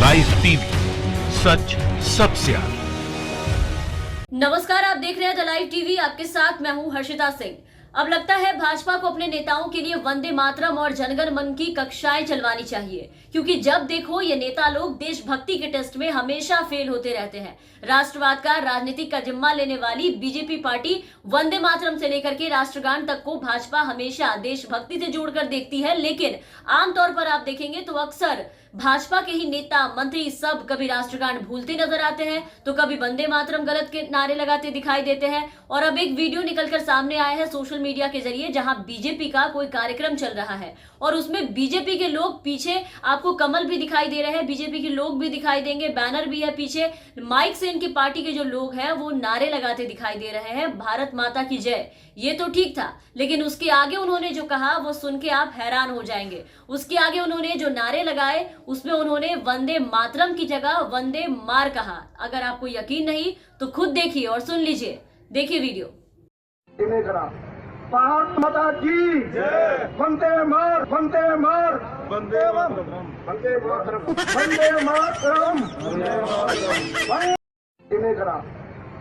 Live TV, सच सबसे आगे। नमस्कार, आप देख रहे हैं द लाइव टीवी। आपके साथ मैं हूं हर्षिता सिंह। अब लगता है भाजपा को अपने नेताओं के लिए वंदे मातरम और जनगण मन की कक्षाएं चलवानी चाहिए, क्योंकि जब देखो ये नेता लोग देशभक्ति के टेस्ट में हमेशा फेल होते रहते हैं। राष्ट्रवाद का राजनीतिक का जिम्मा लेने वाली बीजेपी पार्टी वंदे मातरम से लेकर के राष्ट्रगान तक को भाजपा हमेशा देशभक्ति से जोड़कर देखती है, लेकिन आमतौर पर आप देखेंगे तो अक्सर भाजपा के ही नेता मंत्री सब कभी राष्ट्रगान भूलते नजर आते हैं, तो कभी वंदे मातरम गलत के नारे लगाते दिखाई देते हैं। और अब एक वीडियो निकलकर सामने आया है सोशल मीडिया के जरिए, जहां बीजेपी का कोई कार्यक्रम चल रहा है और उसमें बीजेपी के लोग पीछे, आपको कमल भी दिखाई दे रहे हैं, बीजेपी के लोग भी दिखाई देंगे, बैनर भी है पीछे, माइक से इनकी पार्टी के जो लोग हैं वो नारे लगाते दिखाई दे रहे हैं, भारत माता की जय। ये तो ठीक था, लेकिन उसके आगे उन्होंने जो कहा वो सुन के आप हैरान हो जाएंगे। उसके आगे उन्होंने जो नारे लगाए उसमें उन्होंने वंदे मातरम की जगह वंदे मार कहा। अगर आपको यकीन नहीं तो खुद देखिए और सुन लीजिए, देखिए वीडियो। भारत माता की जय, वंदे मार, वंदे मार, वंदे मातरम, वंदे मातरम, वंदे मातरम, वंदे मातरम।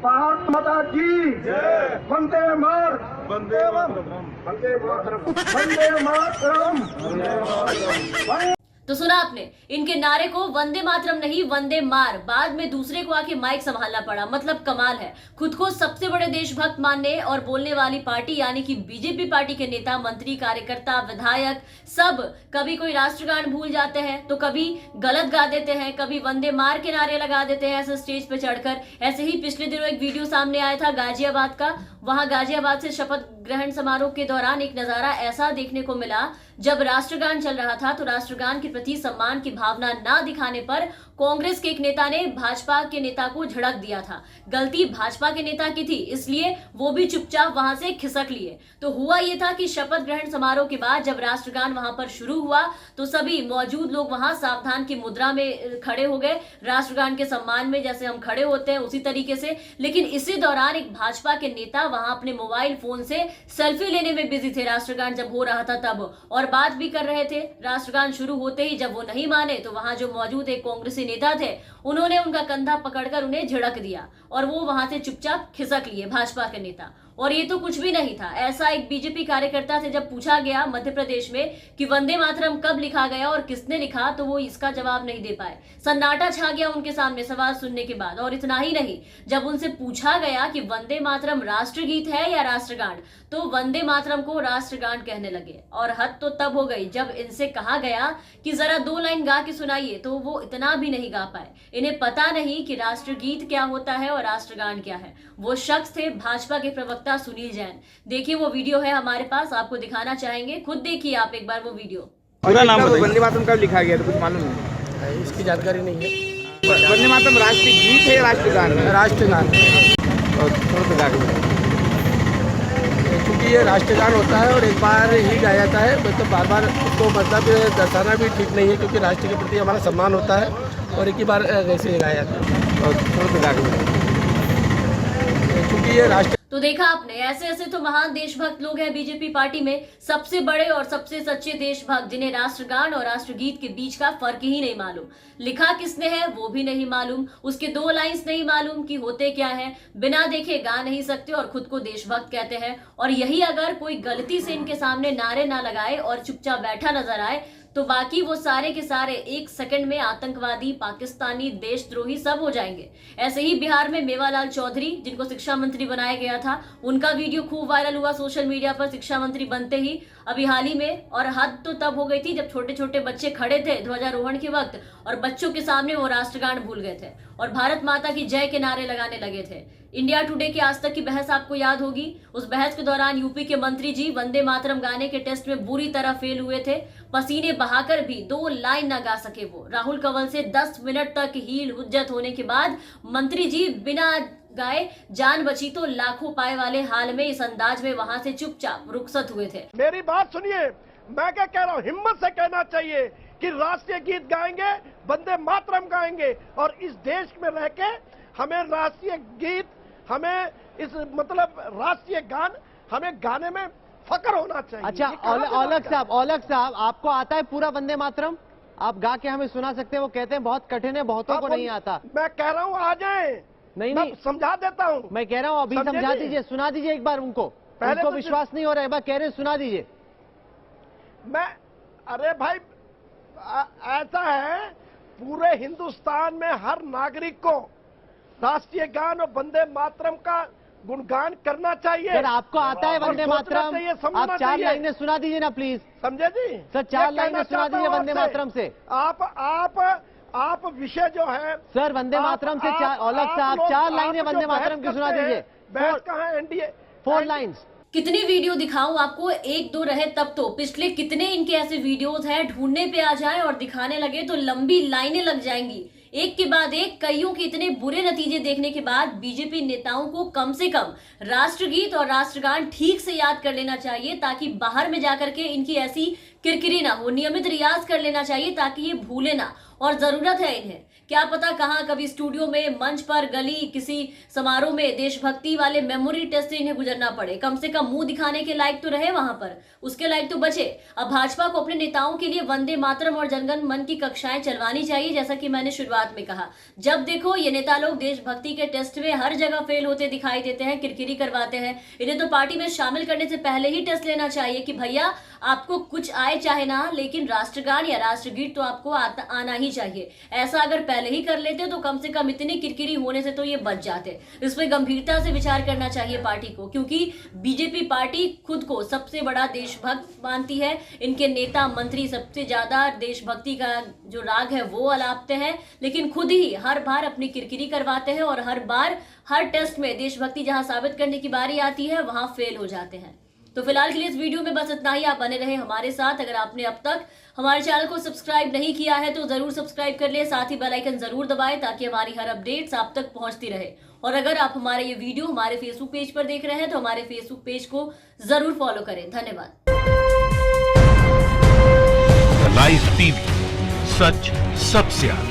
भारत माता की जय, वंदे मार, वंदे मातरम, वंदे मातरम, वंदे मातरम, वंदे मातरम। तो सुना आपने, इनके नारे को वंदे मातरम नहीं वंदे मार, बाद में दूसरे को आके माइक संभालना पड़ा। मतलब कमाल है। खुद को सबसे बड़े देशभक्त मानने और बोलने वाली पार्टी यानी कि बीजेपी पार्टी के नेता, मंत्री, कार्यकर्ता, विधायक सब कभी कोई राष्ट्रगान भूल जाते हैं, तो कभी गलत गा देते हैं, कभी वंदे मार के नारे लगा देते हैं ऐसे स्टेज पे चढ़कर। ऐसे ही पिछले दिनों एक वीडियो सामने आया था गाजियाबाद का। वहां गाजियाबाद से शपथ ग्रहण समारोह के दौरान एक नजारा ऐसा देखने को मिला, जब राष्ट्रगान चल रहा था तो राष्ट्रगान के प्रति सम्मान की भावना ना दिखाने पर कांग्रेस के एक नेता ने भाजपा के नेता को झड़क दिया था। गलती भाजपा के नेता की थी, इसलिए वो भी चुपचाप वहां से खिसक लिए। तो हुआ ये था कि शपथ ग्रहण समारोह के बाद जब राष्ट्रगान वहां पर शुरू हुआ तो सभी मौजूद लोग वहां सावधान की मुद्रा में खड़े हो गए, राष्ट्रगान के सम्मान में जैसे हम खड़े होते हैं उसी तरीके से। लेकिन इसी दौरान एक भाजपा के नेता वहां अपने मोबाइल फोन से सेल्फी लेने में बिजी थे, राष्ट्रगान जब हो रहा था तब, और बात भी कर रहे थे। राष्ट्रगान शुरू होते ही जब वो नहीं माने तो वहां जो मौजूद एक कांग्रेसी नेता थे उन्होंने उनका कंधा पकड़कर उन्हें झड़क दिया और वो वहां से चुपचाप खिसक लिए भाजपा के नेता। और ये तो कुछ भी नहीं था, ऐसा एक बीजेपी कार्यकर्ता से जब पूछा गया मध्य प्रदेश में कि वंदे मातरम कब लिखा गया और किसने लिखा, तो वो इसका जवाब नहीं दे पाए। सन्नाटा छा गया उनके सामने सवाल सुनने के बाद। और इतना ही नहीं, जब उनसे पूछा गया कि वंदे मातरम राष्ट्रगीत है या राष्ट्रगान, तो वंदे मातरम को राष्ट्रगान कहने लगे। और हद तो तब हो गई जब इनसे कहा गया कि जरा 2 लाइन गा के सुनाइए, तो वो इतना भी नहीं गा पाए। इन्हें पता नहीं कि राष्ट्रगीत क्या होता है और राष्ट्रगान क्या है। वो शख्स थे भाजपा के प्रवक्ता सुनील जैन। देखिए वो वीडियो है हमारे पास, आपको दिखाना चाहेंगे, खुद देखिए आप एक बार वो वीडियो। पूरा नाम बताइए। वंदे मातरम कब लिखा गया तो कुछ मालूम नहीं, इसकी जानकारी नहीं है। वंदे मातरम राष्ट्रगीत है, राष्ट्रगान है? राष्ट्रगान, और थोड़ा सा गा के क्योंकि ये राष्ट्रगान होता है और एक बार ही गाया जाता है, मतलब बार बार उसको मतलब दर्शाना भी ठीक नहीं है, क्योंकि राष्ट्र के प्रति हमारा सम्मान होता है और एक ही बार वैसे गाया जाता है। और थोड़ा सा गा के क्योंकि ये राष्ट्र। तो देखा आपने, ऐसे ऐसे तो महान देशभक्त लोग हैं बीजेपी पार्टी में, सबसे बड़े और सबसे सच्चे देशभक्त, जिन्हें राष्ट्रगान और राष्ट्रगीत के बीच का फर्क ही नहीं मालूम। लिखा किसने है वो भी नहीं मालूम, उसके 2 लाइंस नहीं मालूम कि होते क्या है, बिना देखे गा नहीं सकते और खुद को देशभक्त कहते हैं। और यही अगर कोई गलती से इनके सामने नारे ना लगाए और चुपचाप बैठा नजर आए, तो बाकी वो सारे के सारे 1 सेकंड में आतंकवादी, पाकिस्तानी, देशद्रोही सब हो जाएंगे। ऐसे ही बिहार में मेवालाल चौधरी, जिनको शिक्षा मंत्री बनाया गया था, उनका वीडियो खूब वायरल हुआ सोशल मीडिया पर शिक्षा मंत्री बनते ही अभी हाल ही में। और हद तो तब हो गई थी जब छोटे छोटे बच्चे खड़े थे ध्वजारोहण के वक्त और बच्चों के सामने वो राष्ट्रगान भूल गए थे और भारत माता की जय के नारे लगाने लगे थे। इंडिया टुडे की आज तक की बहस आपको याद होगी। उस बहस के दौरान यूपी के मंत्री जी वंदे मातरम गाने के टेस्ट में बुरी तरह फेल हुए थे। पसीने बहाकर भी 2 लाइन ना गा सके वो। राहुल कंवल से 10 मिनट तक हील हुज्जत होने के बाद मंत्री जी बिना गाए जान बची तो लाखों पाए वाले हाल में इस अंदाज में वहां से चुपचाप रुखसत हुए थे। मेरी बात सुनिए, मैं क्या कह रहा हूँ, हिम्मत से कहना चाहिए कि राष्ट्रीय गीत गाएंगे, वंदे मातरम गाएंगे, और इस देश में रह के हमें राष्ट्रीय गीत, हमें इस मतलब राष्ट्रीय गान हमें गाने में फक्र होना चाहिए। अच्छा औलख साहब, आपको आता है पूरा वंदे मातरम? आप गा के हमें सुना सकते हैं। वो कहते हैं बहुत कठिन है, बहुतों को नहीं आता। मैं कह रहा हूँ आ जाए, नहीं मैं नहीं, समझा देता हूँ। मैं कह रहा हूँ अभी समझे समझा नहीं? दीजिए, सुना दीजिए एक बार उनको। पहले उनको तो विश्वास नहीं हो रहा है, एक बार कह रहे हैं सुना दीजिए। अरे भाई ऐसा है, पूरे हिंदुस्तान में हर नागरिक को राष्ट्रीय गान और वंदे मातरम का गुणगान करना चाहिए। सर आपको आता है वंदे और सोचना मातरम? चाहिए, समझना आप 4 चाहिए। लाइनें सुना दीजिए ना प्लीज। समझे जी? सर 4 मैं लाइनें कहना सुना चाहता दीजिए हूं वंदे आपसे। मातरम से। आप विषय जो है सर वंदे मातरम से औलख साहब 4 लाइनें वंदे मातरम की सुना दीजिए। बहस कहाँ है एनडीए? 4 लाइन्स। कितनी वीडियो दिखाऊं आपको, 1-2 रहे तब तो। पिछले कितने इनके ऐसे वीडियोस हैं, ढूंढने पे आ जाएं और दिखाने लगे तो लंबी लाइनें लग जाएंगी। एक के बाद एक कईयों के इतने बुरे नतीजे देखने के बाद बीजेपी नेताओं को कम से कम राष्ट्रगीत और राष्ट्रगान ठीक से याद कर लेना चाहिए, ताकि बाहर में जाकर के इनकी ऐसी किरकिरी ना हो। नियमित रियाज कर लेना चाहिए ताकि ये भूले ना। और जरूरत है इन्हें, क्या पता कहां, कभी स्टूडियो में, मंच पर, गली, किसी समारोह में देशभक्ति वाले मेमोरी टेस्ट से इन्हें गुजरना पड़े। कम से कम मुंह दिखाने के लायक तो रहे वहां पर, उसके लायक तो बचे। अब भाजपा को अपने नेताओं के लिए वंदे मातरम और जनगण मन की कक्षाएं चलवानी चाहिए। जैसा कि मैंने शुरुआत में कहा, जब देखो ये नेता लोग देशभक्ति के टेस्ट में हर जगह फेल होते दिखाई देते हैं, किरकिरी करवाते हैं। इन्हें तो पार्टी में शामिल करने से पहले ही टेस्ट लेना चाहिए कि भैया आपको कुछ आए चाहे ना, लेकिन राष्ट्रगान या राष्ट्रगीत तो आपको आना ही चाहिए। ऐसा अगर पहले ही कर लेते तो कम से कम इतनी किरकिरी होने से तो ये बच जाते। इसमें गंभीरता से विचार करना चाहिए पार्टी को, क्योंकि बीजेपी पार्टी खुद को सबसे बड़ा देशभक्त मानती है। इनके नेता मंत्री सबसे ज्यादा देशभक्ति का जो राग है वो अलापते हैं, लेकिन खुद ही हर बार अपनी किरकिरी करवाते हैं और हर बार हर टेस्ट में देशभक्ति जहां साबित करने की बारी आती है वहां फेल हो जाते हैं। तो फिलहाल के लिए इस वीडियो में बस इतना ही। आप बने रहे हमारे साथ। अगर आपने अब तक हमारे चैनल को सब्सक्राइब नहीं किया है तो जरूर सब्सक्राइब कर ले, साथ ही बेल आइकन जरूर दबाएं ताकि हमारी हर अपडेट्स आप तक पहुंचती रहे। और अगर आप हमारे ये वीडियो हमारे फेसबुक पेज पर देख रहे हैं तो हमारे फेसबुक पेज को जरूर फॉलो करें। धन्यवाद। लाइव टीवी, सच सबसे आगे।